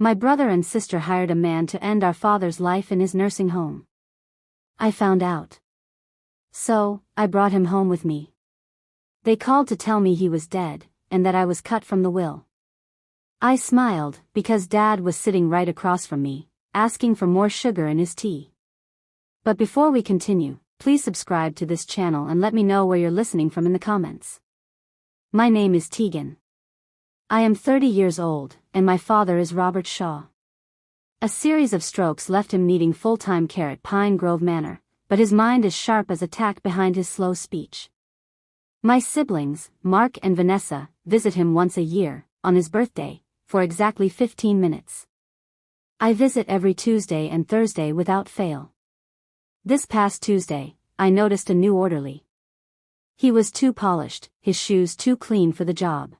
My brother and sister hired a man to end our father's life in his nursing home. I found out. So, I brought him home with me. They called to tell me he was dead, and that I was cut from the will. I smiled, because Dad was sitting right across from me, asking for more sugar in his tea. But before we continue, please subscribe to this channel and let me know where you're listening from in the comments. My name is Tegan. I am 30 years old, and my father is Robert Shaw. A series of strokes left him needing full-time care at Pine Grove Manor, but his mind is sharp as a tack behind his slow speech. My siblings, Mark and Vanessa, visit him once a year, on his birthday, for exactly 15 minutes. I visit every Tuesday and Thursday without fail. This past Tuesday, I noticed a new orderly. He was too polished, his shoes too clean for the job.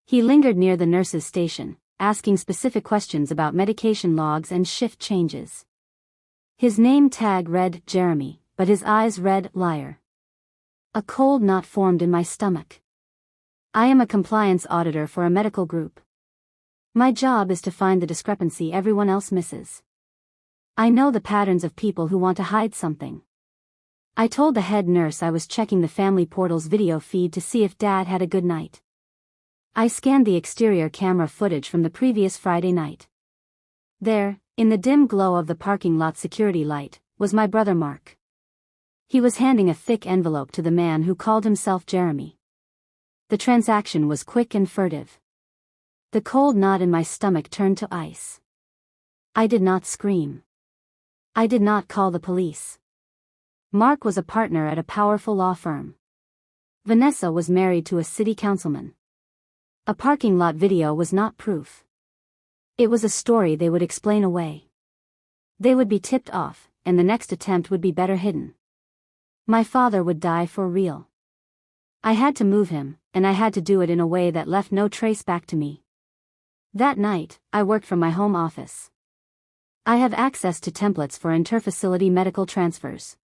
He lingered near the nurse's station, asking specific questions about medication logs and shift changes. His name tag read Jeremy, but his eyes read liar. A cold knot formed in my stomach. I am a compliance auditor for a medical group. My job is to find the discrepancy everyone else misses. I know the patterns of people who want to hide something. I told the head nurse I was checking the family portal's video feed to see if Dad had a good night. I scanned the exterior camera footage from the previous Friday night. There, in the dim glow of the parking lot security light, was my brother Mark. He was handing a thick envelope to the man who called himself Jeremy. The transaction was quick and furtive. The cold knot in my stomach turned to ice. I did not scream. I did not call the police. Mark was a partner at a powerful law firm. Vanessa was married to a city councilman. A parking lot video was not proof. It was a story they would explain away. They would be tipped off, and the next attempt would be better hidden. My father would die for real. I had to move him, and I had to do it in a way that left no trace back to me. That night, I worked from my home office. I have access to templates for interfacility medical transfers.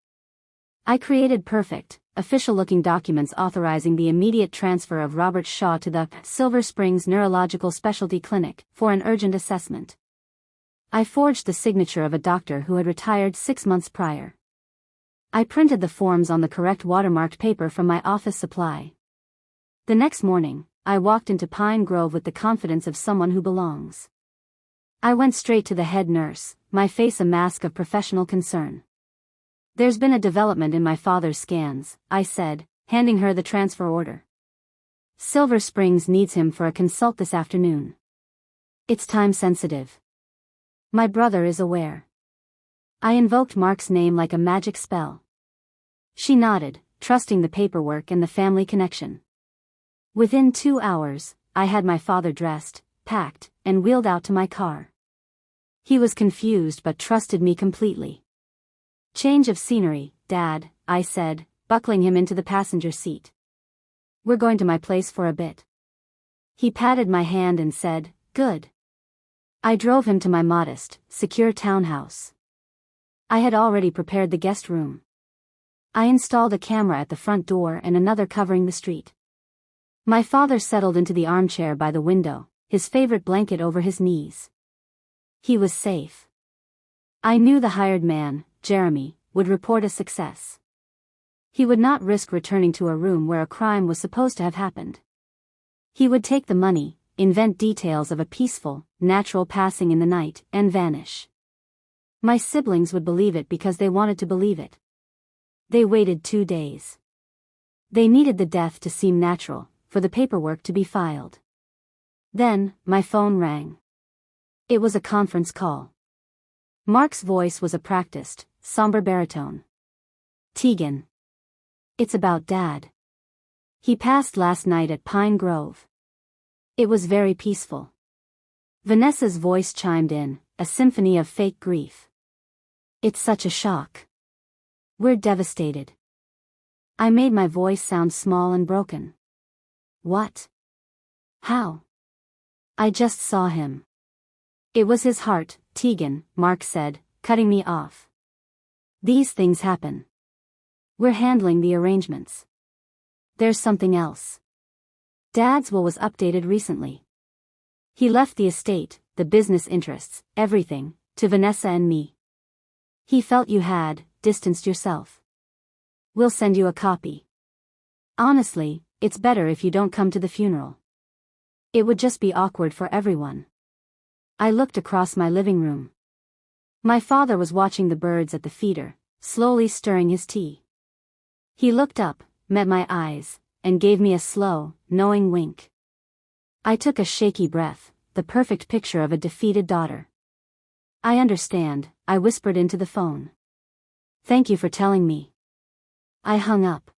I created perfect, official-looking documents authorizing the immediate transfer of Robert Shaw to the Silver Springs Neurological Specialty Clinic for an urgent assessment. I forged the signature of a doctor who had retired 6 months prior. I printed the forms on the correct watermarked paper from my office supply. The next morning, I walked into Pine Grove with the confidence of someone who belongs. I went straight to the head nurse, my face a mask of professional concern. There's been a development in my father's scans, I said, handing her the transfer order. Silver Springs needs him for a consult this afternoon. It's time sensitive. My brother is aware. I invoked Mark's name like a magic spell. She nodded, trusting the paperwork and the family connection. Within 2 hours, I had my father dressed, packed, and wheeled out to my car. He was confused but trusted me completely. Change of scenery, Dad, I said, buckling him into the passenger seat. We're going to my place for a bit. He patted my hand and said, good. I drove him to my modest, secure townhouse. I had already prepared the guest room. I installed a camera at the front door and another covering the street. My father settled into the armchair by the window, his favorite blanket over his knees. He was safe. I knew the hired man, Jeremy, would report a success. He would not risk returning to a room where a crime was supposed to have happened. He would take the money, invent details of a peaceful, natural passing in the night, and vanish. My siblings would believe it because they wanted to believe it. They waited 2 days. They needed the death to seem natural, for the paperwork to be filed. Then, my phone rang. It was a conference call. Mark's voice was a practiced, somber baritone. Tegan. It's about Dad. He passed last night at Pine Grove. It was very peaceful. Vanessa's voice chimed in, a symphony of fake grief. It's such a shock. We're devastated. I made my voice sound small and broken. What? How? I just saw him. It was his heart, Tegan, Mark said, cutting me off. These things happen. We're handling the arrangements. There's something else. Dad's will was updated recently. He left the estate, the business interests, everything, to Vanessa and me. He felt you had distanced yourself. We'll send you a copy. Honestly, it's better if you don't come to the funeral. It would just be awkward for everyone. I looked across my living room. My father was watching the birds at the feeder, slowly stirring his tea. He looked up, met my eyes, and gave me a slow, knowing wink. I took a shaky breath, the perfect picture of a defeated daughter. I understand, I whispered into the phone. Thank you for telling me. I hung up.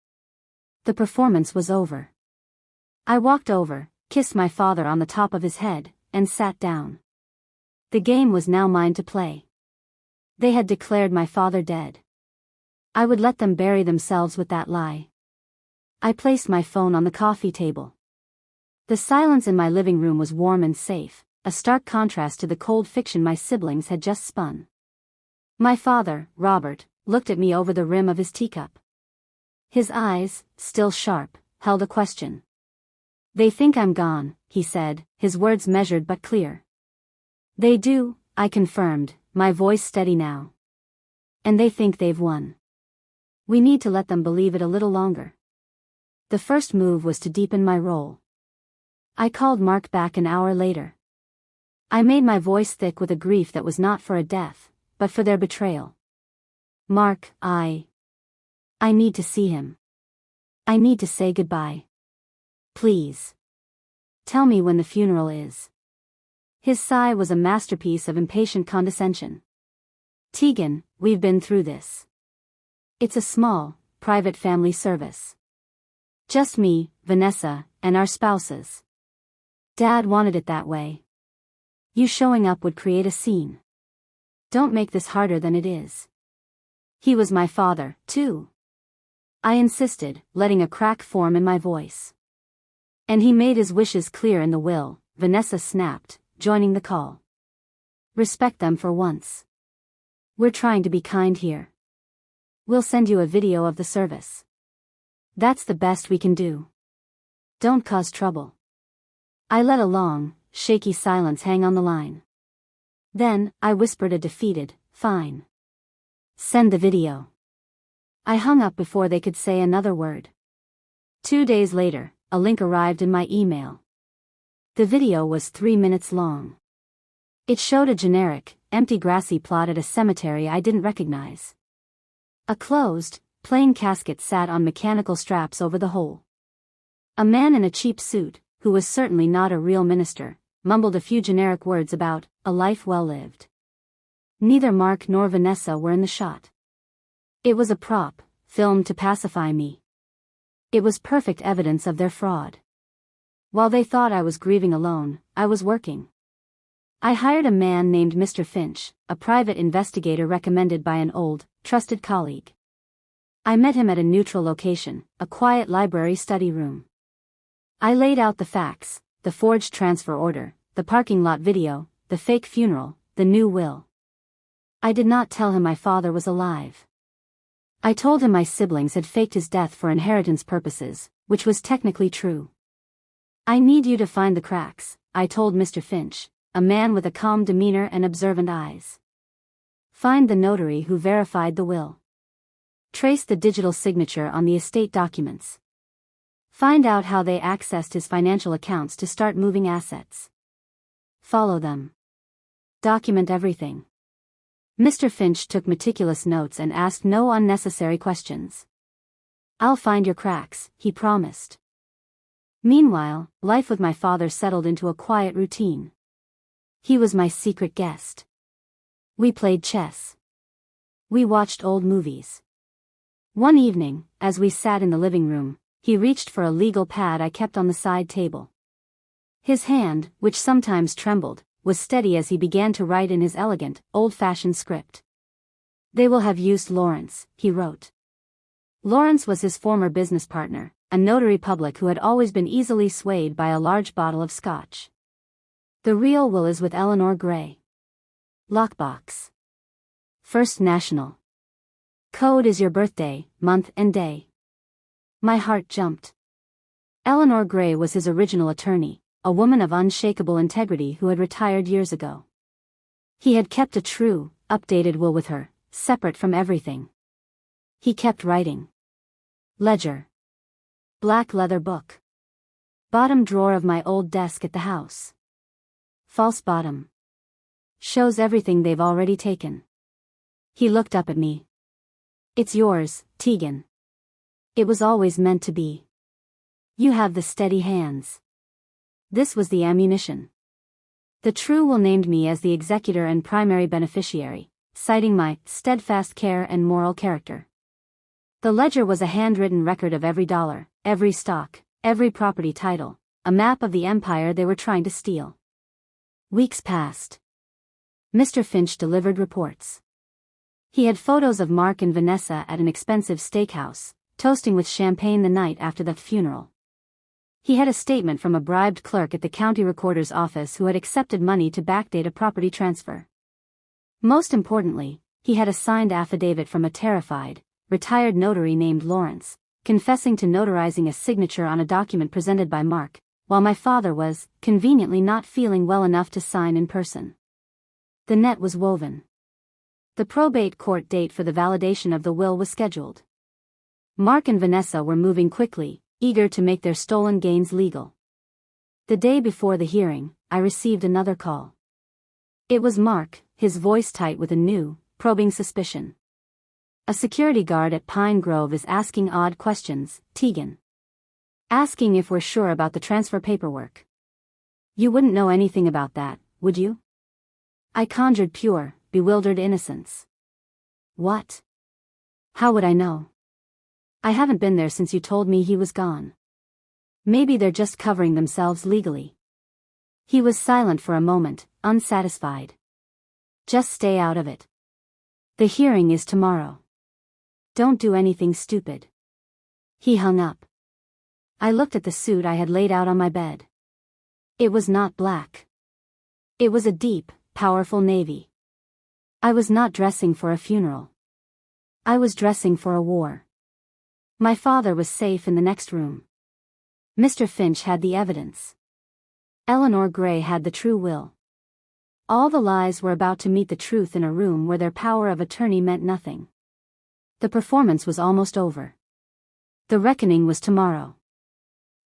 The performance was over. I walked over, kissed my father on the top of his head, and sat down. The game was now mine to play. They had declared my father dead. I would let them bury themselves with that lie. I placed my phone on the coffee table. The silence in my living room was warm and safe, a stark contrast to the cold fiction my siblings had just spun. My father, Robert, looked at me over the rim of his teacup. His eyes, still sharp, held a question. They think I'm gone, he said, his words measured but clear. They do, I confirmed, my voice steady now. And they think they've won. We need to let them believe it a little longer. The first move was to deepen my role. I called Mark back an hour later. I made my voice thick with a grief that was not for a death, but for their betrayal. Mark, I need to see him. I need to say goodbye. Please. Tell me when the funeral is. His sigh was a masterpiece of impatient condescension. Tegan, we've been through this. It's a small, private family service. Just me, Vanessa, and our spouses. Dad wanted it that way. You showing up would create a scene. Don't make this harder than it is. He was my father, too. I insisted, letting a crack form in my voice. And he made his wishes clear in the will, Vanessa snapped, joining the call. Respect them for once. We're trying to be kind here. We'll send you a video of the service. That's the best we can do. Don't cause trouble. I let a long, shaky silence hang on the line. Then, I whispered a defeated, fine. Send the video. I hung up before they could say another word. 2 days later, a link arrived in my email. The video was 3 minutes long. It showed a generic, empty grassy plot at a cemetery I didn't recognize. A closed, plain casket sat on mechanical straps over the hole. A man in a cheap suit, who was certainly not a real minister, mumbled a few generic words about a life well lived. Neither Mark nor Vanessa were in the shot. It was a prop, filmed to pacify me. It was perfect evidence of their fraud. While they thought I was grieving alone, I was working. I hired a man named Mr. Finch, a private investigator recommended by an old, trusted colleague. I met him at a neutral location, a quiet library study room. I laid out the facts, the forged transfer order, the parking lot video, the fake funeral, the new will. I did not tell him my father was alive. I told him my siblings had faked his death for inheritance purposes, which was technically true. I need you to find the cracks, I told Mr. Finch, a man with a calm demeanor and observant eyes. Find the notary who verified the will. Trace the digital signature on the estate documents. Find out how they accessed his financial accounts to start moving assets. Follow them. Document everything. Mr. Finch took meticulous notes and asked no unnecessary questions. I'll find your cracks, he promised. Meanwhile, life with my father settled into a quiet routine. He was my secret guest. We played chess. We watched old movies. One evening, as we sat in the living room, he reached for a legal pad I kept on the side table. His hand, which sometimes trembled, was steady as he began to write in his elegant, old-fashioned script. They will have used Lawrence, he wrote. Lawrence was his former business partner, a notary public who had always been easily swayed by a large bottle of scotch. The real will is with Eleanor Gray. Lockbox. First National. Code is your birthday, month and day. My heart jumped. Eleanor Gray was his original attorney, a woman of unshakable integrity who had retired years ago. He had kept a true, updated will with her, separate from everything. He kept writing. Ledger. Black leather book. Bottom drawer of my old desk at the house. False bottom. Shows everything they've already taken. He looked up at me. It's yours, Tegan. It was always meant to be. You have the steady hands. This was the ammunition. The true will named me as the executor and primary beneficiary, citing my steadfast care and moral character. The ledger was a handwritten record of every dollar, every stock, every property title, a map of the empire they were trying to steal. Weeks passed. Mr. Finch delivered reports. He had photos of Mark and Vanessa at an expensive steakhouse, toasting with champagne the night after the funeral. He had a statement from a bribed clerk at the county recorder's office who had accepted money to backdate a property transfer. Most importantly, he had a signed affidavit from a terrified, retired notary named Lawrence, confessing to notarizing a signature on a document presented by Mark, while my father was, conveniently, not feeling well enough to sign in person. The net was woven. The probate court date for the validation of the will was scheduled. Mark and Vanessa were moving quickly, eager to make their stolen gains legal. The day before the hearing, I received another call. It was Mark, his voice tight with a new, probing suspicion. A security guard at Pine Grove is asking odd questions, Tegan. Asking if we're sure about the transfer paperwork. You wouldn't know anything about that, would you? I conjured pure, bewildered innocence. What? How would I know? I haven't been there since you told me he was gone. Maybe they're just covering themselves legally. He was silent for a moment, unsatisfied. Just stay out of it. The hearing is tomorrow. Don't do anything stupid. He hung up. I looked at the suit I had laid out on my bed. It was not black. It was a deep, powerful navy. I was not dressing for a funeral. I was dressing for a war. My father was safe in the next room. Mr. Finch had the evidence. Eleanor Gray had the true will. All the lies were about to meet the truth in a room where their power of attorney meant nothing. The performance was almost over. The reckoning was tomorrow.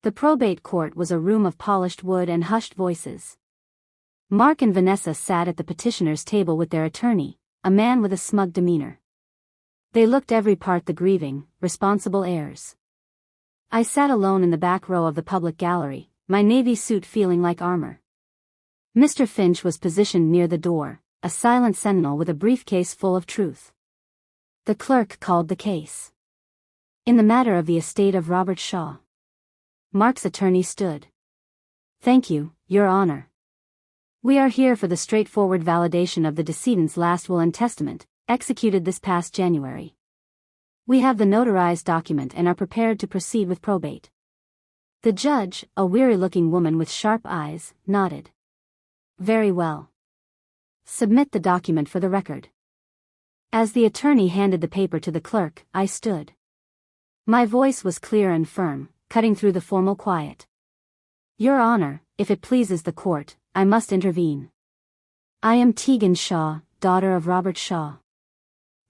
The probate court was a room of polished wood and hushed voices. Mark and Vanessa sat at the petitioner's table with their attorney, a man with a smug demeanor. They looked every part the grieving, responsible heirs. I sat alone in the back row of the public gallery, my navy suit feeling like armor. Mr. Finch was positioned near the door, a silent sentinel with a briefcase full of truth. The clerk called the case. In the matter of the estate of Robert Shaw. Mark's attorney stood. Thank you, Your Honor. We are here for the straightforward validation of the decedent's last will and testament, executed this past January. We have the notarized document and are prepared to proceed with probate. The judge, a weary-looking woman with sharp eyes, nodded. Very well. Submit the document for the record. As the attorney handed the paper to the clerk, I stood. My voice was clear and firm, cutting through the formal quiet. Your Honor, if it pleases the court, I must intervene. I am Tegan Shaw, daughter of Robert Shaw.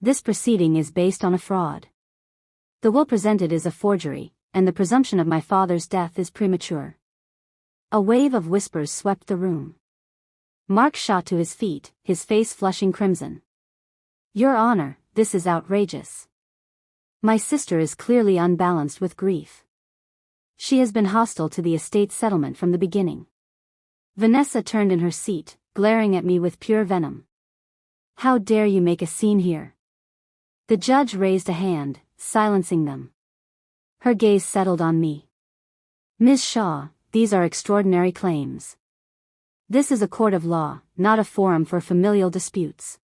This proceeding is based on a fraud. The will presented is a forgery, and the presumption of my father's death is premature. A wave of whispers swept the room. Mark shot to his feet, his face flushing crimson. Your Honor, this is outrageous. My sister is clearly unbalanced with grief. She has been hostile to the estate settlement from the beginning. Vanessa turned in her seat, glaring at me with pure venom. How dare you make a scene here? The judge raised a hand, silencing them. Her gaze settled on me. Ms. Shaw, these are extraordinary claims. This is a court of law, not a forum for familial disputes.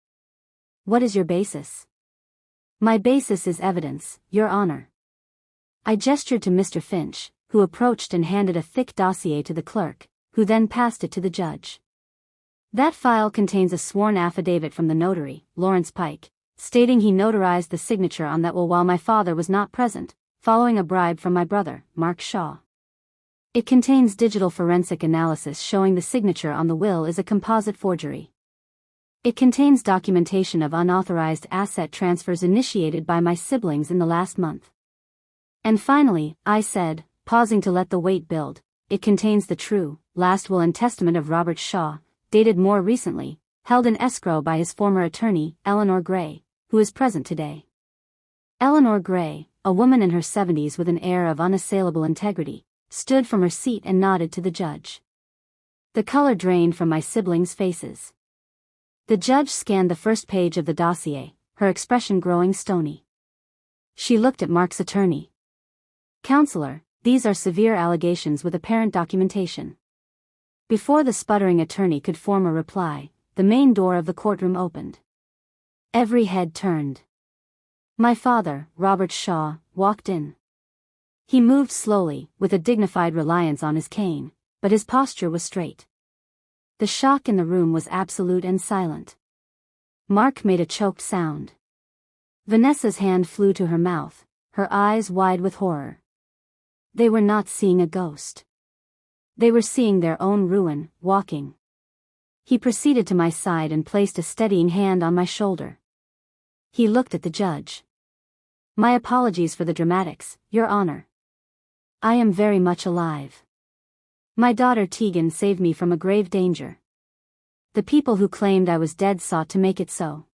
What is your basis? My basis is evidence, Your Honor. I gestured to Mr. Finch, who approached and handed a thick dossier to the clerk, who then passed it to the judge. That file contains a sworn affidavit from the notary, Lawrence Pike, stating he notarized the signature on that will while my father was not present, following a bribe from my brother, Mark Shaw. It contains digital forensic analysis showing the signature on the will is a composite forgery. It contains documentation of unauthorized asset transfers initiated by my siblings in the last month. And finally, I said, pausing to let the weight build, it contains the true, last will and testament of Robert Shaw, dated more recently, held in escrow by his former attorney, Eleanor Gray, who is present today. Eleanor Gray, a woman in her 70s with an air of unassailable integrity, stood from her seat and nodded to the judge. The color drained from my siblings' faces. The judge scanned the first page of the dossier, her expression growing stony. She looked at Mark's attorney. "Counselor, these are severe allegations with apparent documentation." Before the sputtering attorney could form a reply, the main door of the courtroom opened. Every head turned. My father, Robert Shaw, walked in. He moved slowly, with a dignified reliance on his cane, but his posture was straight. The shock in the room was absolute and silent. Mark made a choked sound. Vanessa's hand flew to her mouth, her eyes wide with horror. They were not seeing a ghost. They were seeing their own ruin, walking. He proceeded to my side and placed a steadying hand on my shoulder. He looked at the judge. "My apologies for the dramatics, Your Honor. I am very much alive. My daughter Tegan saved me from a grave danger. The people who claimed I was dead sought to make it so."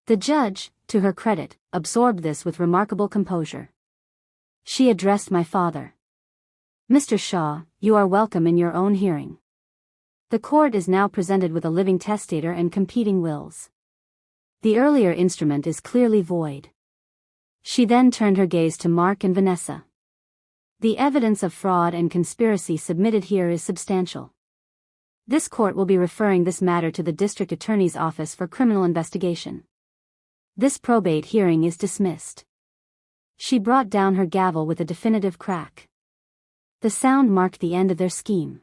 The judge, to her credit, absorbed this with remarkable composure. She addressed my father. "Mr. Shaw, you are welcome in your own hearing. The court is now presented with a living testator and competing wills. The earlier instrument is clearly void." She then turned her gaze to Mark and Vanessa. "The evidence of fraud and conspiracy submitted here is substantial. This court will be referring this matter to the District Attorney's Office for criminal investigation. This probate hearing is dismissed." She brought down her gavel with a definitive crack. The sound marked the end of their scheme.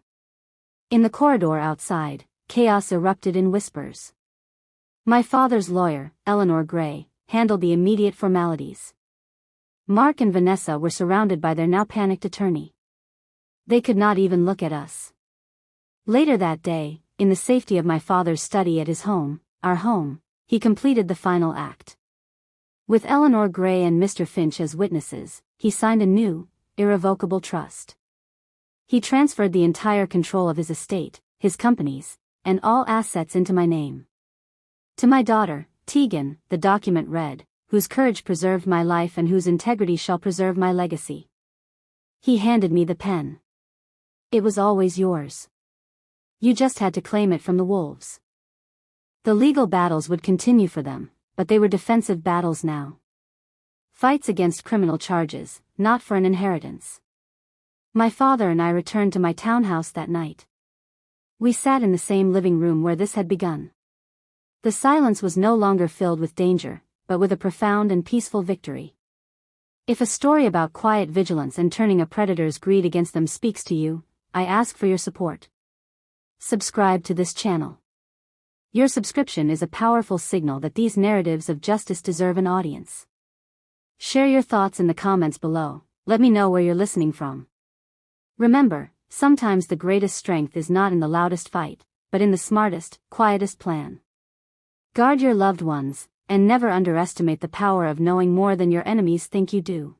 In the corridor outside, chaos erupted in whispers. My father's lawyer, Eleanor Gray, handled the immediate formalities. Mark and Vanessa were surrounded by their now panicked attorney. They could not even look at us. Later that day, in the safety of my father's study at his home, our home, he completed the final act. With Eleanor Gray and Mr. Finch as witnesses, he signed a new, irrevocable trust. He transferred the entire control of his estate, his companies, and all assets into my name. To my daughter, Tegan, the document read, "Whose courage preserved my life and whose integrity shall preserve my legacy." He handed me the pen. "It was always yours. You just had to claim it from the wolves." The legal battles would continue for them, but they were defensive battles now. Fights against criminal charges, not for an inheritance. My father and I returned to my townhouse that night. We sat in the same living room where this had begun. The silence was no longer filled with danger, but with a profound and peaceful victory. If a story about quiet vigilance and turning a predator's greed against them speaks to you, I ask for your support. Subscribe to this channel. Your subscription is a powerful signal that these narratives of justice deserve an audience. Share your thoughts in the comments below. Let me know where you're listening from. Remember, sometimes the greatest strength is not in the loudest fight, but in the smartest, quietest plan. Guard your loved ones, and never underestimate the power of knowing more than your enemies think you do.